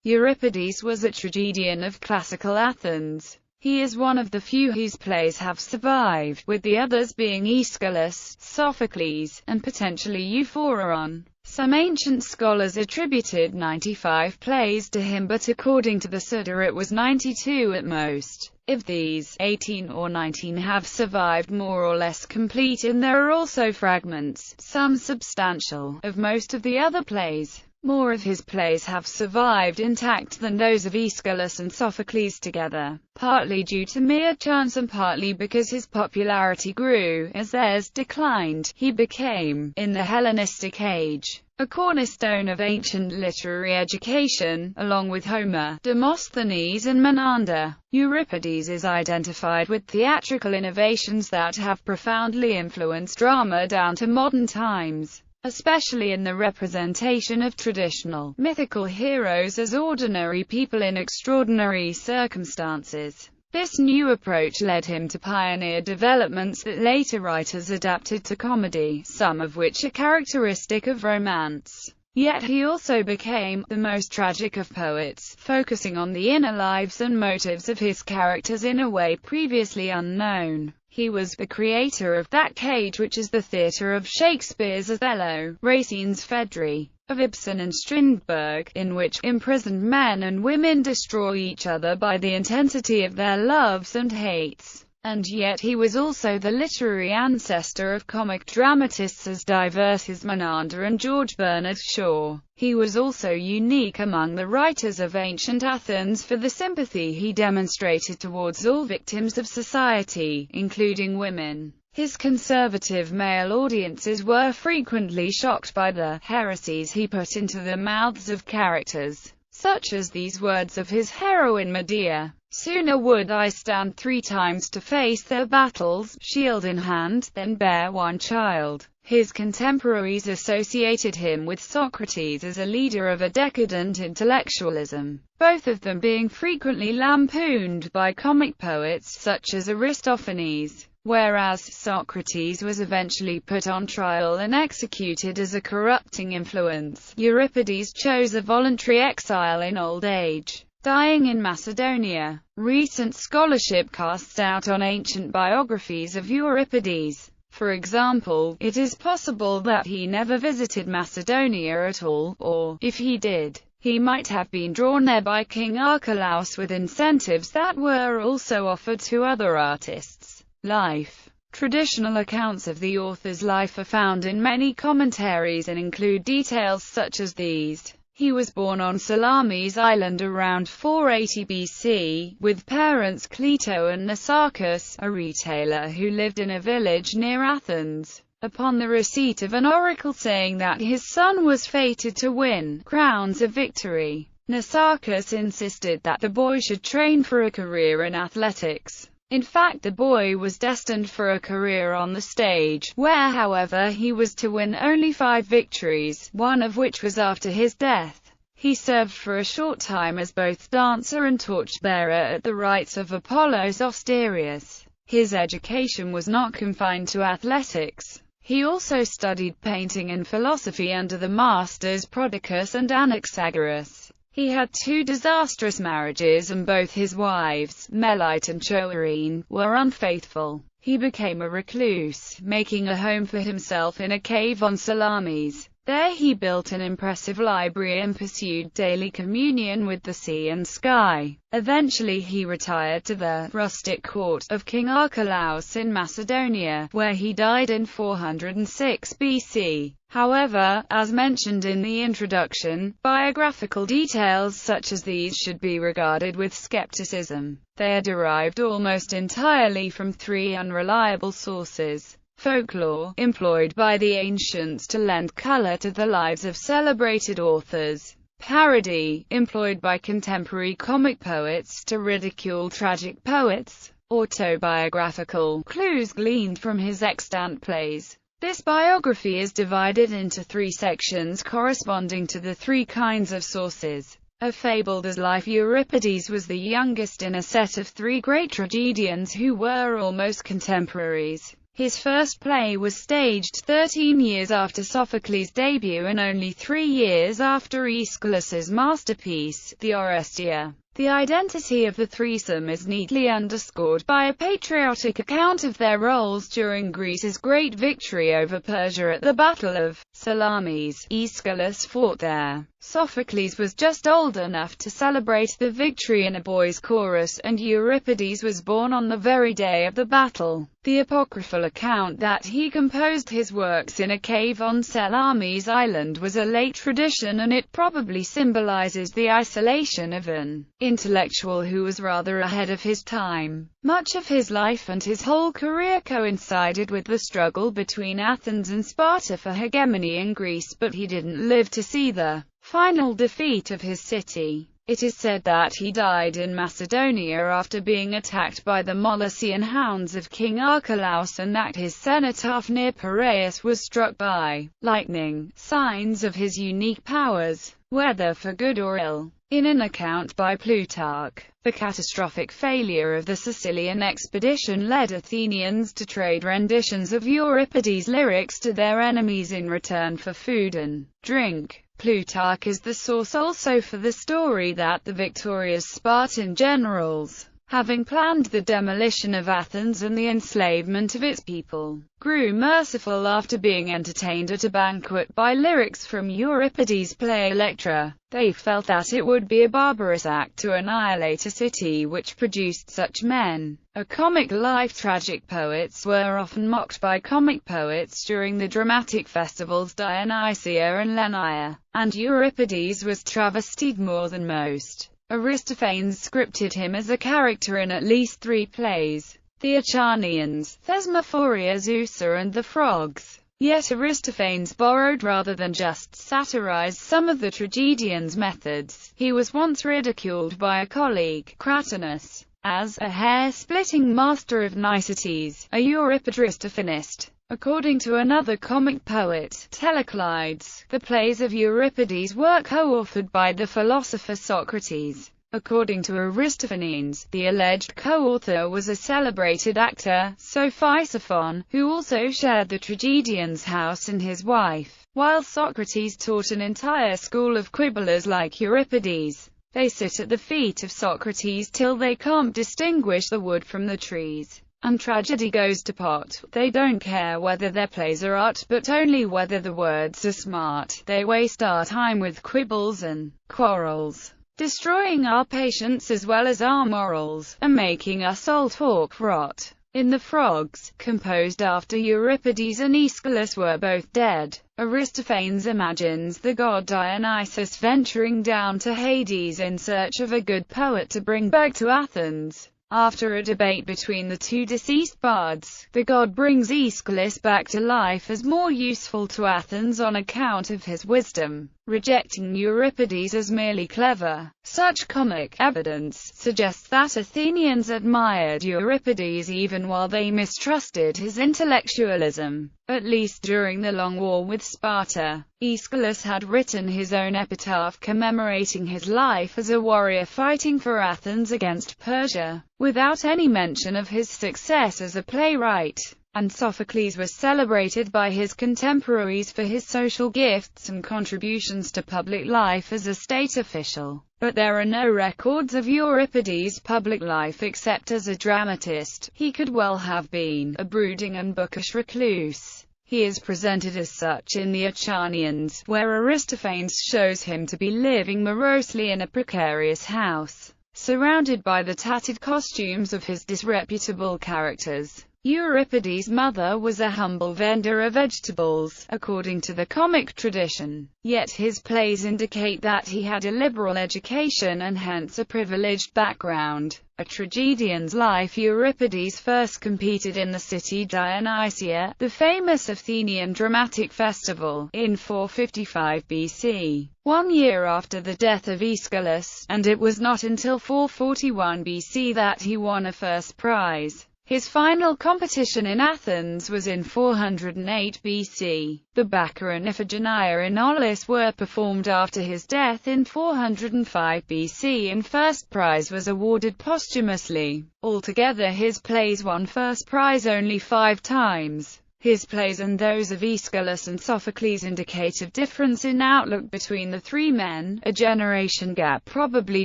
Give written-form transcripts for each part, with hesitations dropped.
Euripides was a tragedian of classical Athens. He is one of the few whose plays have survived, with the others being Aeschylus, Sophocles, and potentially Euphoron. Some ancient scholars attributed 95 plays to him, but according to the Suda it was 92 at most. Of these, 18 or 19 have survived more or less complete, and there are also fragments, some substantial, of most of the other plays. More of his plays have survived intact than those of Aeschylus and Sophocles together, partly due to mere chance and partly because his popularity grew as theirs declined. He became, in the Hellenistic age, a cornerstone of ancient literary education, along with Homer, Demosthenes and Menander. Euripides is identified with theatrical innovations that have profoundly influenced drama down to modern times, especially in the representation of traditional, mythical heroes as ordinary people in extraordinary circumstances. This new approach led him to pioneer developments that later writers adapted to comedy, some of which are characteristic of romance. Yet he also became the most tragic of poets, focusing on the inner lives and motives of his characters in a way previously unknown. He was the creator of that cage which is the theatre of Shakespeare's Othello, Racine's Phèdre, of Ibsen and Strindberg, in which imprisoned men and women destroy each other by the intensity of their loves and hates. And yet he was also the literary ancestor of comic dramatists as diverse as Menander and George Bernard Shaw. He was also unique among the writers of ancient Athens for the sympathy he demonstrated towards all victims of society, including women. His conservative male audiences were frequently shocked by the heresies he put into the mouths of characters, such as these words of his heroine Medea: "Sooner would I stand 3 times to face their battles, shield in hand, than bear one child." His contemporaries associated him with Socrates as a leader of a decadent intellectualism, both of them being frequently lampooned by comic poets such as Aristophanes. Whereas Socrates was eventually put on trial and executed as a corrupting influence, Euripides chose a voluntary exile in old age, dying in Macedonia. Recent scholarship casts doubt on ancient biographies of Euripides. For example, it is possible that he never visited Macedonia at all, or, if he did, he might have been drawn there by King Archelaus with incentives that were also offered to other artists. Life. Traditional accounts of the author's life are found in many commentaries and include details such as these. He was born on Salamis Island around 480 BC, with parents Cleito and Nausarchus, a retailer who lived in a village near Athens. Upon the receipt of an oracle saying that his son was fated to win crowns of victory, Nausarchus insisted that the boy should train for a career in athletics. In fact, the boy was destined for a career on the stage, where however he was to win only 5 victories, one of which was after his death. He served for a short time as both dancer and torchbearer at the rites of Apollos Osterius. His education was not confined to athletics. He also studied painting and philosophy under the masters Prodicus and Anaxagoras. He had 2 disastrous marriages, and both his wives, Melite and Choerine, were unfaithful. He became a recluse, making a home for himself in a cave on Salamis. There he built an impressive library and pursued daily communion with the sea and sky. Eventually he retired to the rustic court of King Archelaus in Macedonia, where he died in 406 BC. However, as mentioned in the introduction, biographical details such as these should be regarded with skepticism. They are derived almost entirely from 3 unreliable sources: folklore, employed by the ancients to lend color to the lives of celebrated authors; parody, employed by contemporary comic poets to ridicule tragic poets; autobiographical, clues gleaned from his extant plays. This biography is divided into 3 sections corresponding to the 3 kinds of sources. A fabled as life. Euripides was the youngest in a set of 3 great tragedians who were almost contemporaries. His first play was staged 13 years after Sophocles' debut and only 3 years after Aeschylus's masterpiece, the Oresteia. The identity of the threesome is neatly underscored by a patriotic account of their roles during Greece's great victory over Persia at the Battle of Salamis. Aeschylus fought there. Sophocles was just old enough to celebrate the victory in a boys' chorus, and Euripides was born on the very day of the battle. The apocryphal account that he composed his works in a cave on Salamis Island was a late tradition, and it probably symbolizes the isolation of an intellectual who was rather ahead of his time. Much of his life and his whole career coincided with the struggle between Athens and Sparta for hegemony in Greece, but he didn't live to see the final defeat of his city. It is said that he died in Macedonia after being attacked by the Molossian hounds of King Archelaus, and that his cenotaph near Piraeus was struck by lightning, signs of his unique powers, whether for good or ill. In an account by Plutarch, the catastrophic failure of the Sicilian expedition led Athenians to trade renditions of Euripides' lyrics to their enemies in return for food and drink. Plutarch is the source also for the story that the victorious Spartan generals, having planned the demolition of Athens and the enslavement of its people, grew merciful after being entertained at a banquet by lyrics from Euripides' play Electra. They felt that it would be a barbarous act to annihilate a city which produced such men. A comic life tragic poets were often mocked by comic poets during the dramatic festivals Dionysia and Lennia, and Euripides was travestied more than most. Aristophanes scripted him as a character in at least 3 plays: the Acharnians, Thesmophoria, Zeusa, and the Frogs. Yet Aristophanes borrowed rather than just satirized some of the tragedian's methods. He was once ridiculed by a colleague, Cratinus, as a hair-splitting master of niceties, a Euripidristophanist. According to another comic poet, Teleclides, the plays of Euripides were co-authored by the philosopher Socrates. According to Aristophanes, the alleged co-author was a celebrated actor, Sophisophon, who also shared the tragedian's house and his wife. While Socrates taught an entire school of quibblers like Euripides, they sit at the feet of Socrates till they can't distinguish the wood from the trees. And tragedy goes to pot. They don't care whether their plays are art, but only whether the words are smart. They waste our time with quibbles and quarrels, destroying our patience as well as our morals, and making us all talk rot. In The Frogs, composed after Euripides and Aeschylus were both dead, Aristophanes imagines the god Dionysus venturing down to Hades in search of a good poet to bring back to Athens. After a debate between the 2 deceased bards, the god brings Aeschylus back to life as more useful to Athens on account of his wisdom, rejecting Euripides as merely clever. Such comic evidence suggests that Athenians admired Euripides even while they mistrusted his intellectualism. At least during the long war with Sparta, Aeschylus had written his own epitaph commemorating his life as a warrior fighting for Athens against Persia, without any mention of his success as a playwright. And Sophocles was celebrated by his contemporaries for his social gifts and contributions to public life as a state official. But there are no records of Euripides' public life except as a dramatist. He could well have been a brooding and bookish recluse. He is presented as such in the Acharnians, where Aristophanes shows him to be living morosely in a precarious house, surrounded by the tattered costumes of his disreputable characters. Euripides' mother was a humble vendor of vegetables, according to the comic tradition. Yet his plays indicate that he had a liberal education and hence a privileged background. A tragedian's life. Euripides first competed in the city Dionysia, the famous Athenian dramatic festival, in 455 BC, 1 year after the death of Aeschylus, and it was not until 441 BC that he won a first prize. His final competition in Athens was in 408 BC. The Baccha and Iphigenia in Aulis were performed after his death in 405 BC, and first prize was awarded posthumously. Altogether his plays won first prize only 5 times. His plays and those of Aeschylus and Sophocles indicate a difference in outlook between the three men, a generation gap probably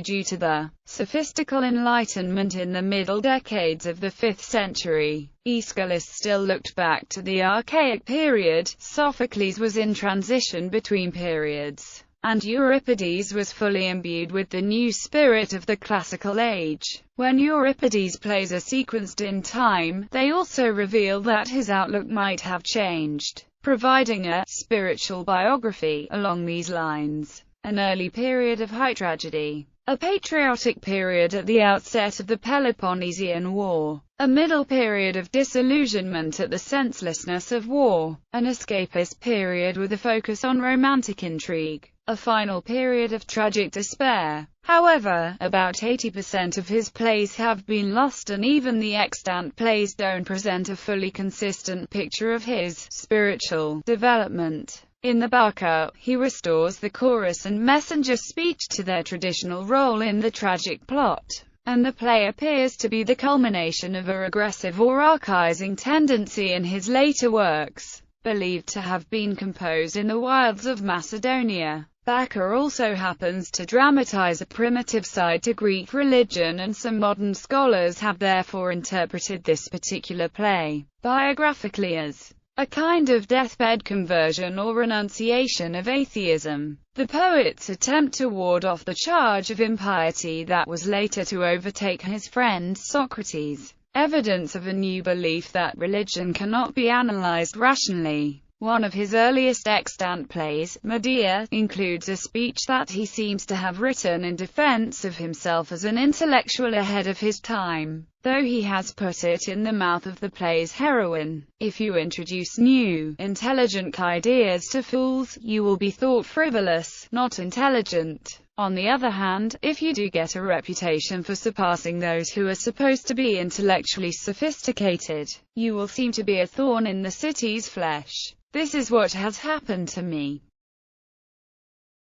due to the sophistical enlightenment in the middle decades of the 5th century. Aeschylus still looked back to the archaic period, Sophocles was in transition between periods, and Euripides was fully imbued with the new spirit of the classical age. When Euripides' plays are sequenced in time, they also reveal that his outlook might have changed, providing a spiritual biography along these lines. An early period of high tragedy, a patriotic period at the outset of the Peloponnesian War, a middle period of disillusionment at the senselessness of war, an escapist period with a focus on romantic intrigue, a final period of tragic despair. However, about 80% of his plays have been lost, and even the extant plays don't present a fully consistent picture of his spiritual development. In the Baccha, he restores the chorus and messenger speech to their traditional role in the tragic plot, and the play appears to be the culmination of a regressive or archaizing tendency in his later works, believed to have been composed in the wilds of Macedonia. Baccha also happens to dramatize a primitive side to Greek religion, and some modern scholars have therefore interpreted this particular play, biographically, as a kind of deathbed conversion or renunciation of atheism. The poet's attempt to ward off the charge of impiety that was later to overtake his friend Socrates. Evidence of a new belief that religion cannot be analyzed rationally. One of his earliest extant plays, Medea, includes a speech that he seems to have written in defense of himself as an intellectual ahead of his time, though he has put it in the mouth of the play's heroine. If you introduce new, intelligent ideas to fools, you will be thought frivolous, not intelligent. On the other hand, if you do get a reputation for surpassing those who are supposed to be intellectually sophisticated, you will seem to be a thorn in the city's flesh. This is what has happened to me.